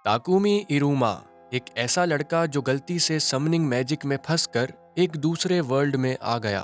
Takumi इरुमा एक ऐसा लड़का जो गलती से समनिंग मैजिक में फंसकर एक दूसरे वर्ल्ड में आ गया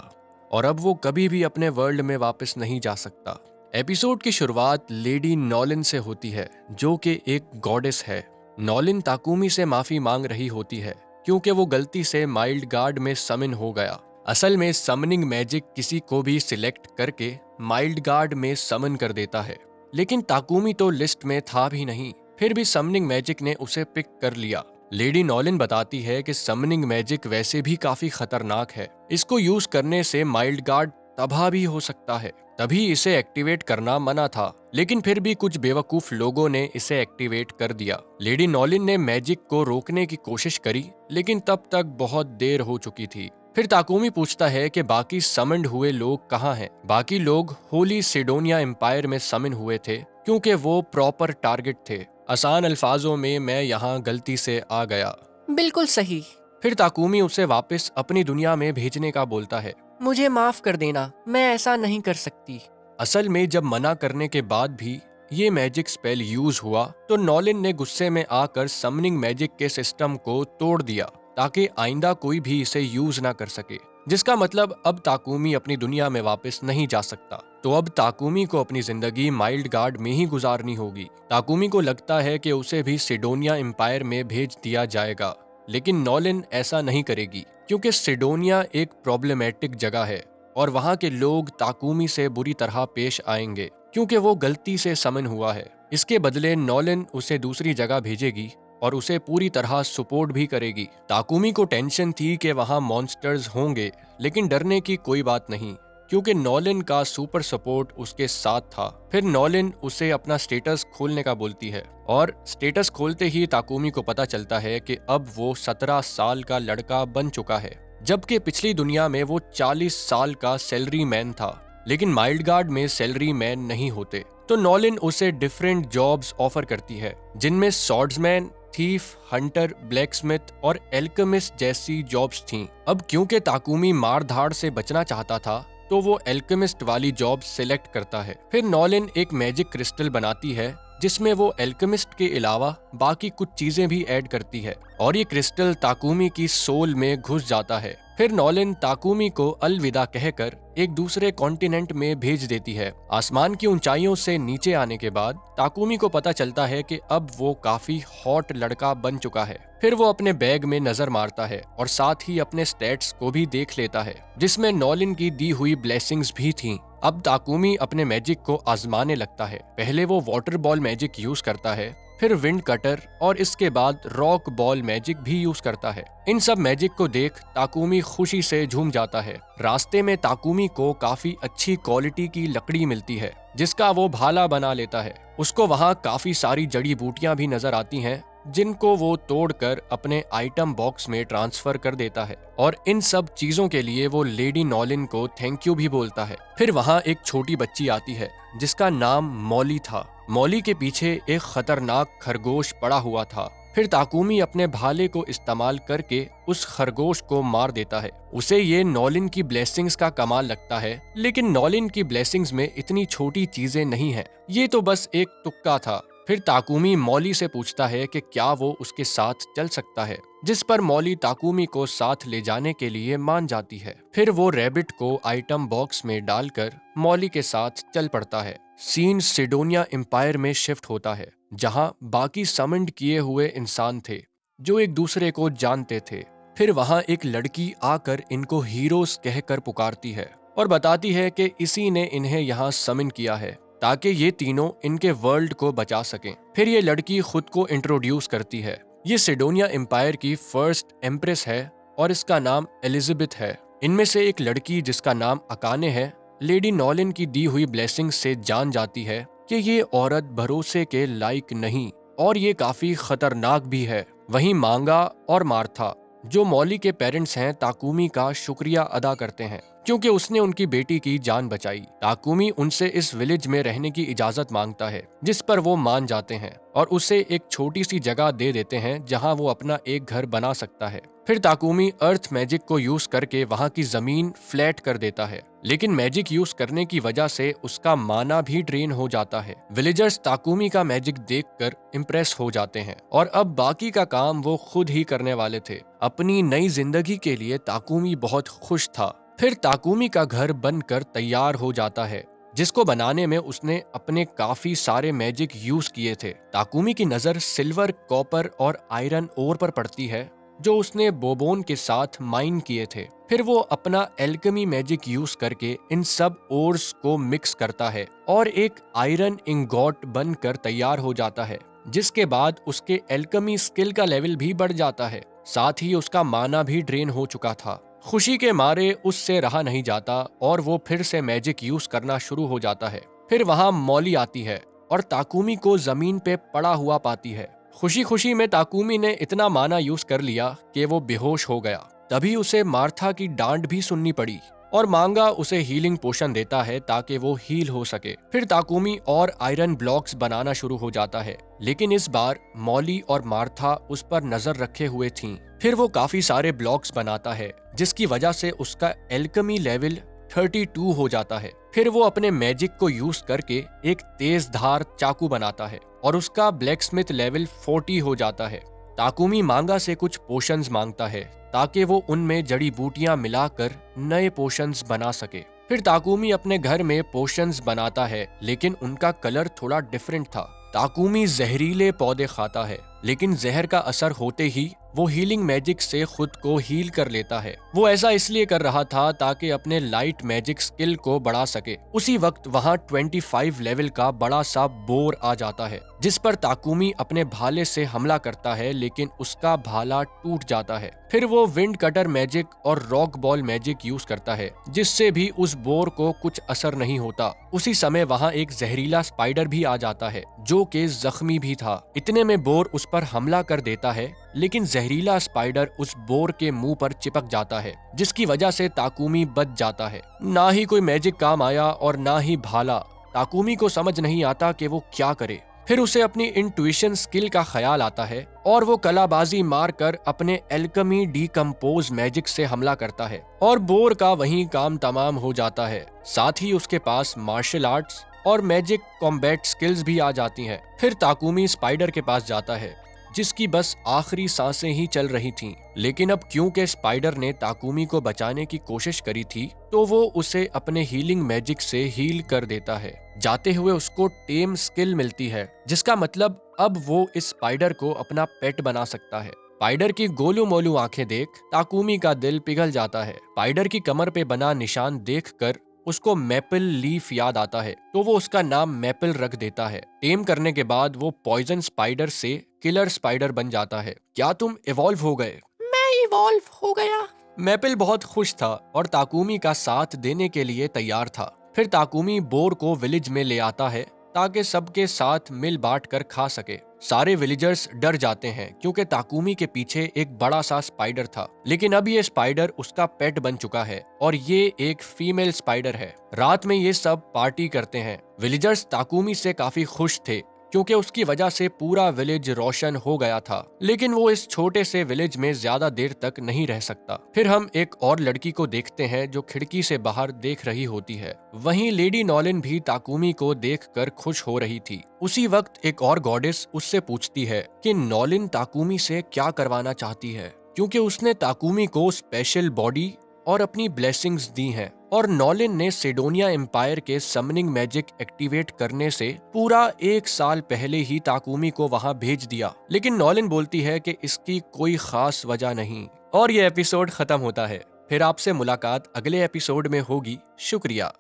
और अब वो कभी भी अपने वर्ल्ड में वापस नहीं जा सकता। एपिसोड की शुरुआत लेडी नॉलिन से होती है जो कि एक गॉडेस है। नॉलिन ताकुमी से माफी मांग रही होती है क्योंकि वो गलती से माइल्ड गार्ड में समन हो गया। असल में समनिंग मैजिक किसी को भी सिलेक्ट करके माइल्ड गार्ड में समन कर देता है, लेकिन ताकुमी तो लिस्ट में था भी नहीं। फिर भी समनिंग मैजिक ने उसे पिक कर लिया। लेडी नॉलिन बताती है कि समनिंग मैजिक वैसे भी काफी खतरनाक है, इसको यूज करने से माइल्ड गार्ड तबाह भी हो सकता है, तभी इसे एक्टिवेट करना मना था। लेकिन फिर भी कुछ बेवकूफ लोगों ने इसे एक्टिवेट कर दिया। लेडी नॉलिन ने मैजिक को रोकने की कोशिश करी, लेकिन तब तक बहुत देर हो चुकी थी। फिर ताकुमी पूछता है कि बाकी समन्ड हुए लोग कहाँ हैं। बाकी लोग होली सिडोनिया एम्पायर में समन हुए थे क्योंकि वो प्रॉपर टारगेट थे। आसान अल्फाजों में, मैं यहाँ गलती से आ गया। बिल्कुल सही। फिर ताकुमी उसे वापस अपनी दुनिया में भेजने का बोलता है। मुझे माफ कर देना, मैं ऐसा नहीं कर सकती। असल में जब मना करने के बाद भी ये मैजिक स्पेल यूज हुआ तो नॉलिन ने गुस्से में आकर समनिंग मैजिक के सिस्टम को तोड़ दिया ताकि आइंदा कोई भी इसे यूज ना कर सके, जिसका मतलब अब ताकुमी अपनी दुनिया में वापस नहीं जा सकता। तो अब ताकुमी को अपनी जिंदगी माइल्ड गार्ड में ही गुजारनी होगी। ताकुमी को लगता है कि उसे भी सिडोनिया एम्पायर में भेज दिया जाएगा, लेकिन नॉलिन ऐसा नहीं करेगी क्योंकि सिडोनिया एक प्रॉब्लमेटिक जगह है और वहाँ के लोग ताकुमी से बुरी तरह पेश आएंगे क्योंकि वो गलती से समन हुआ है। इसके बदले नॉलिन उसे दूसरी जगह भेजेगी और उसे पूरी तरह सपोर्ट भी करेगी। ताकुमी को टेंशन थी कि वहाँ मॉन्स्टर्स होंगे, लेकिन डरने की कोई बात नहीं क्योंकि नॉलिन का सुपर सपोर्ट उसके साथ था। फिर नॉलिन उसे अपना स्टेटस खोलने का बोलती है और स्टेटस खोलते ही ताकुमी को पता चलता है कि अब वो 17 साल का लड़का बन चुका है, जबकि पिछली दुनिया में वो 40 साल का सैलरी मैन था। लेकिन माइल्ड गार्ड में सैलरी मैन नहीं होते, तो नॉलिन उसे डिफरेंट जॉब्स ऑफर करती है जिनमें सॉर्ड्समैन, थीफ, हंटर, ब्लैकस्मिथ और एल्केमिस्ट जैसी जॉब्स थीं। अब क्योंकि ताकुमी मार धाड़ से बचना चाहता था तो वो एल्केमिस्ट वाली जॉब सिलेक्ट करता है। फिर नॉलिन एक मैजिक क्रिस्टल बनाती है जिसमें वो एल्केमिस्ट के अलावा बाकी कुछ चीजें भी ऐड करती है और ये क्रिस्टल ताकुमी की सोल में घुस जाता है। फिर नॉलिन ताकुमी को अलविदा कहकर एक दूसरे कॉन्टिनेंट में भेज देती है। आसमान की ऊंचाइयों से नीचे आने के बाद ताकुमी को पता चलता है कि अब वो काफी हॉट लड़का बन चुका है। फिर वो अपने बैग में नजर मारता है और साथ ही अपने स्टैट्स को भी देख लेता है जिसमें नॉलिन की दी हुई ब्लेसिंग्स भी थीं। अब ताकुमी अपने मैजिक को आजमाने लगता है। पहले वो वाटर बॉल मैजिक यूज करता है, फिर विंड कटर और इसके बाद रॉक बॉल मैजिक भी यूज करता है। इन सब मैजिक को देख ताकुमी खुशी से झूम जाता है। रास्ते में ताकुमी को काफी अच्छी क्वालिटी की लकड़ी मिलती है जिसका वो भाला बना लेता है। उसको वहाँ काफी सारी जड़ी बूटियां भी नजर आती हैं जिनको वो तोड़कर अपने आइटम बॉक्स में ट्रांसफर कर देता है और इन सब चीजों के लिए वो लेडी नॉलिन को थैंक यू भी बोलता है। फिर वहाँ एक छोटी बच्ची आती है जिसका नाम मॉली था। मॉली के पीछे एक खतरनाक खरगोश पड़ा हुआ था। फिर ताकुमी अपने भाले को इस्तेमाल करके उस खरगोश को मार देता है। उसे ये नॉलिन की ब्लेसिंग्स का कमाल लगता है, लेकिन नॉलिन की ब्लेसिंग्स में इतनी छोटी चीजें नहीं हैं, ये तो बस एक तुक्का था। फिर ताकुमी मॉली से पूछता है कि क्या वो उसके साथ चल सकता है, जिस पर मॉली ताकुमी को साथ ले जाने के लिए मान जाती है। फिर वो रैबिट को आइटम बॉक्स में डालकर मॉली के साथ चल पड़ता है। सीन सिडोनिया एम्पायर में शिफ्ट होता है जहां बाकी समन्ड किए हुए इंसान थे जो एक दूसरे को जानते थे। फिर वहां एक लड़की आकर इनको हीरोज कहकर पुकारती है और बताती है कि इसी ने इन्हें यहाँ समन किया है ताकि ये तीनों इनके वर्ल्ड को बचा सकें। फिर ये लड़की खुद को इंट्रोड्यूस करती है। ये सिडोनिया एम्पायर की फर्स्ट एम्प्रेस है और इसका नाम एलिजाबेथ है। इनमें से एक लड़की जिसका नाम अकाने है, लेडी नॉलिन की दी हुई ब्लेसिंग से जान जाती है कि ये औरत भरोसे के लायक नहीं और ये काफी खतरनाक भी है। वहीं मांगा और मार्था जो मॉली के पेरेंट्स हैं, ताकुमी का शुक्रिया अदा करते हैं क्योंकि उसने उनकी बेटी की जान बचाई। ताकुमी उनसे इस विलेज में रहने की इजाजत मांगता है जिस पर वो मान जाते हैं और उसे एक छोटी सी जगह दे देते हैं जहां वो अपना एक घर बना सकता है। फिर ताकुमी अर्थ मैजिक को यूज करके वहां की जमीन फ्लैट कर देता है, लेकिन मैजिक यूज करने की वजह से उसका माना भी ड्रेन हो जाता है। विलेजर्स ताकुमी का मैजिक देखकर इम्प्रेस हो जाते हैं और अब बाकी का काम वो खुद ही करने वाले थे। अपनी नई जिंदगी के लिए ताकुमी बहुत खुश था। फिर ताकुमी का घर बनकर तैयार हो जाता है, जिसको बनाने में उसने अपने काफी सारे मैजिक यूज किए थे। ताकुमी की नजर सिल्वर, कॉपर और आयरन ओर पर पड़ती है जो उसने बोबोन के साथ माइन किए थे। फिर वो अपना एल्केमी मैजिक यूज करके इन सब ओर्स को मिक्स करता है और एक आयरन इंगॉट बनकर तैयार हो जाता है, जिसके बाद उसके एल्केमी स्किल का लेवल भी बढ़ जाता है। साथ ही उसका माना भी ड्रेन हो चुका था। खुशी के मारे उससे रहा नहीं जाता और वो फिर से मैजिक यूज करना शुरू हो जाता है। फिर वहां मॉली आती है और ताकुमी को जमीन पे पड़ा हुआ पाती है। खुशी खुशी में ताकुमी ने इतना माना यूज कर लिया कि वो बेहोश हो गया। तभी उसे मार्था की डांट भी सुननी पड़ी और मांगा उसे हीलिंग पोशन देता है ताकि वो हील हो सके। फिर ताकुमी और आयरन ब्लॉक्स बनाना शुरू हो जाता है, लेकिन इस बार मॉली और मार्था उस पर नजर रखे हुए थीं। फिर वो काफी सारे ब्लॉक्स बनाता है, जिसकी वजह से उसका एल्केमी लेवल 32 हो जाता है। फिर वो अपने मैजिक को यूज करके एक तेज धार चाकू बनाता है और उसका ब्लैकस्मिथ लेवल 40 हो जाता है। ताकुमी मांगा से कुछ पोशंस मांगता है ताकि वो उनमें जड़ी बूटियां मिलाकर नए पोशंस बना सके। फिर ताकुमी अपने घर में पोशंस बनाता है, लेकिन उनका कलर थोड़ा डिफरेंट था। ताकुमी जहरीले पौधे खाता है, लेकिन जहर का असर होते ही वो हीलिंग मैजिक से खुद को हील कर लेता है। वो ऐसा इसलिए कर रहा था ताकि अपने लाइट मैजिक स्किल को बढ़ा सके। उसी वक्त वहां 25 लेवल का बड़ा सा बोर आ जाता है, जिस पर ताकुमी अपने भाले से हमला करता है, लेकिन उसका भाला टूट जाता है। फिर वो विंड कटर मैजिक और रॉक बॉल मैजिक यूज करता है, जिससे भी उस बोर को कुछ असर नहीं होता। उसी समय वहां एक जहरीला स्पाइडर भी आ जाता है, जो कि जख्मी भी था। इतने में बोर उस पर हमला कर देता है, लेकिन जहरीला स्पाइडर उस बोर के मुंह पर चिपक जाता है, जिसकी वजह से ताकुमी बच जाता है। ना ही कोई मैजिक काम आया और ना ही भाला। ताकुमी को समझ नहीं आता कि वो क्या करे। फिर उसे अपनी इंट्यूशन स्किल का ख्याल आता है और वो कलाबाजी मारकर अपने एल्केमी डीकम्पोज मैजिक से हमला करता है और बोर का वहीं काम तमाम हो जाता है। साथ ही उसके पास मार्शल आर्ट्स और मैजिक कॉम्बैट स्किल्स भी आ जाती हैं। फिर ताकुमी स्पाइडर के पास जाता है, जिसकी बस आखिरी सांसें ही चल रही थीं। लेकिन अब क्योंकि स्पाइडर ने ताकुमी को बचाने की कोशिश करी थी, तो वो उसे अपने हीलिंग मैजिक से हील कर देता है। जाते हुए उसको टेम स्किल मिलती है, जिसका मतलब अब वो इस स्पाइडर को अपना पेट बना सकता है। स्पाइडर की गोलू मोलू आंखें देख ताकुमी का दिल पिघल जाता है। स्पाइडर की कमर पे बना निशान देखकर उसको मैपल लीफ याद आता है, तो वो उसका नाम मैपल रख देता है। टेम करने के बाद वो पॉइजन स्पाइडर से किलर स्पाइडर बन जाता है। क्या तुम इवॉल्व हो गए? मैं इवॉल्व हो गया। मैपल बहुत खुश था और ताकुमी का साथ देने के लिए तैयार था। फिर ताकुमी बोर को विलेज में ले आता है ताकि सबके साथ मिल बांट कर खा सके। सारे विलेजर्स डर जाते हैं क्योंकि ताकुमी के पीछे एक बड़ा सा स्पाइडर था, लेकिन अब ये स्पाइडर उसका पेट बन चुका है और ये एक फीमेल स्पाइडर है। रात में ये सब पार्टी करते हैं। विलेजर्स ताकुमी से काफी खुश थे क्योंकि उसकी वजह से पूरा विलेज रोशन हो गया था, लेकिन वो इस छोटे से विलेज में ज्यादा देर तक नहीं रह सकता। फिर हम एक और लड़की को देखते हैं जो खिड़की से बाहर देख रही होती है। वहीं लेडी नॉलिन भी ताकुमी को देखकर खुश हो रही थी। उसी वक्त एक और गॉडेस उससे पूछती है कि नॉलिन ताकुमी से क्या करवाना चाहती है, क्योंकि उसने ताकुमी को स्पेशल बॉडी और अपनी ब्लेसिंग्स दी हैं और नॉलिन ने सिडोनिया एम्पायर के समनिंग मैजिक एक्टिवेट करने से पूरा 1 साल पहले ही ताकुमी को वहां भेज दिया। लेकिन नॉलिन बोलती है कि इसकी कोई खास वजह नहीं। और ये एपिसोड खत्म होता है। फिर आपसे मुलाकात अगले एपिसोड में होगी। शुक्रिया।